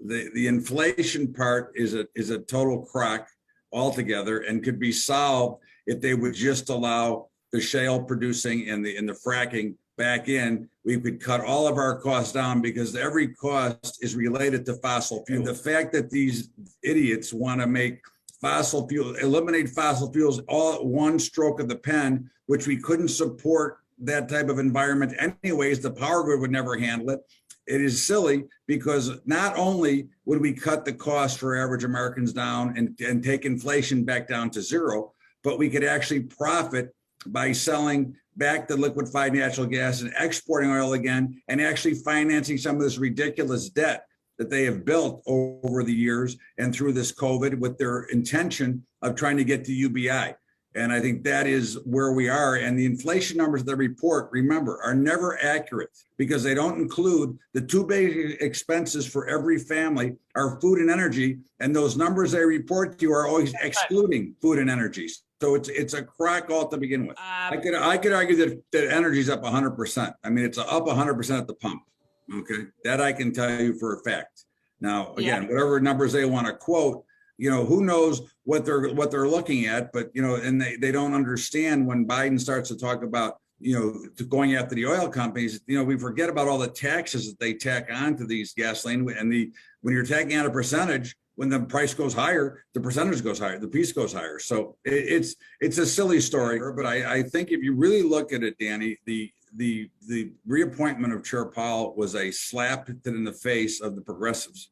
The inflation part is a total crock altogether, and could be solved if they would just allow the shale producing and the fracking back in. We could cut all of our costs down, because every cost is related to fossil fuel. The fact that these idiots want to make eliminate fossil fuels all at one stroke of the pen, which we couldn't support that type of environment anyways. The power grid would never handle it. It is silly, because not only would we cut the cost for average Americans down and take inflation back down to zero, but we could actually profit by selling back the liquefied natural gas and exporting oil again, and actually financing some of this ridiculous debt that they have built over the years and through this COVID, with their intention of trying to get to UBI. And I think that is where we are. And the inflation numbers they report, remember, are never accurate, because they don't include the two big expenses for every family are food and energy. And those numbers they report to you are always excluding food and energy. So it's a crock all to begin with. I could argue that energy is up 100%. I mean, it's up 100% at the pump. Okay, that I can tell you for a fact. Now, again, whatever numbers they want to quote, who knows what they're looking at, but and they don't understand when Biden starts to talk about going after the oil companies. We forget about all the taxes that they tack onto these gasoline, and when you're tacking on a percentage, when the price goes higher, the percentage goes higher, the piece goes higher. So it's a silly story, but I think if you really look at it, Danny, the reappointment of Chair Powell was a slap in the face of the progressives.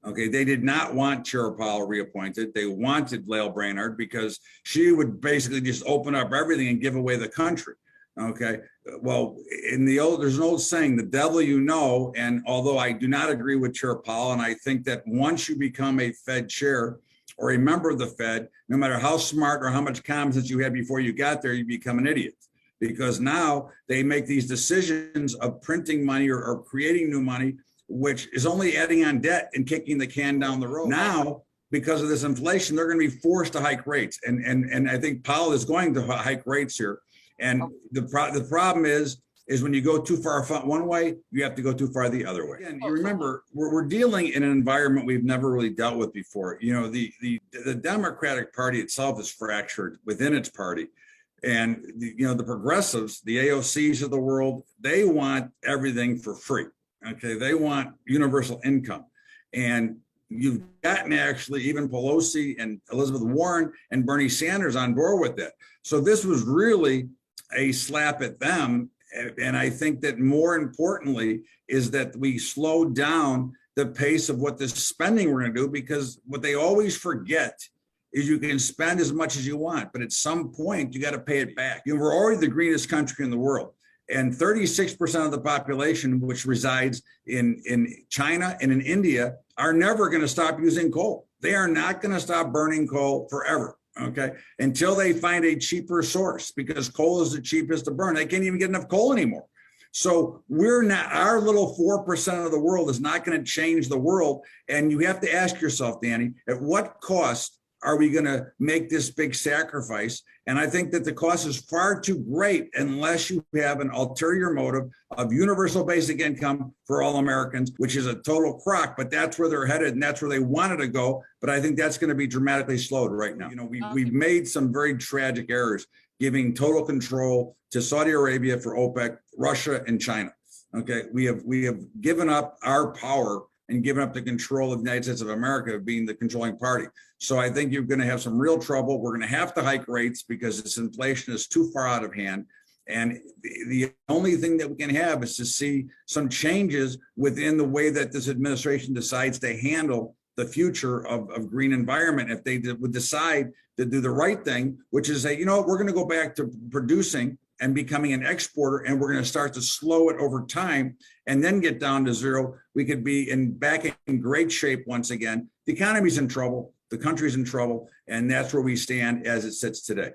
Okay, they did not want Chair Powell reappointed. They wanted Lael Brainard, because she would basically just open up everything and give away the country. Okay, well, there's an old saying, the devil you know. And although I do not agree with Chair Powell, and I think that once you become a Fed chair or a member of the Fed, no matter how smart or how much common sense you had before you got there, you become an idiot. Because now they make these decisions of printing money or creating new money, which is only adding on debt and kicking the can down the road. Now, because of this inflation, they're going to be forced to hike rates. And I think Powell is going to hike rates here. And the problem is when you go too far one way, you have to go too far the other way. And you remember, we're dealing in an environment we've never really dealt with before. The Democratic Party itself is fractured within its party. And the progressives, the AOCs of the world, they want everything for free. Okay, they want universal income. And you've gotten actually even Pelosi and Elizabeth Warren and Bernie Sanders on board with that. So this was really a slap at them. And I think that more importantly is that we slowed down the pace of what this spending we're going to do, because what they always forget is you can spend as much as you want, but at some point you got to pay it back. We're already the greenest country in the world, and 36% of the population, which resides in China and in India, are never going to stop using coal. They are not going to stop burning coal forever, okay, until they find a cheaper source, because coal is the cheapest to burn. They can't even get enough coal anymore. So our little 4% of the world is not going to change the world. And you have to ask yourself, Danny, at what cost are we going to make this big sacrifice? And I think that the cost is far too great unless you have an ulterior motive of universal basic income for all Americans, which is a total crock, but that's where they're headed and that's where they wanted to go. But I think that's going to be dramatically slowed right now. We've made some very tragic errors, giving total control to Saudi Arabia for OPEC, Russia, and China. Okay, we have given up our power and given up the control of the United States of America being the controlling party. So I think you're going to have some real trouble. We're going to have to hike rates because this inflation is too far out of hand. And the only thing that we can have is to see some changes within the way that this administration decides to handle the future of green environment. If they would decide to do the right thing, which is say, we're going to go back to producing and becoming an exporter, and we're going to start to slow it over time and then get down to zero, we could be back in great shape once again. The economy's in trouble, the country's in trouble, and that's where we stand as it sits today.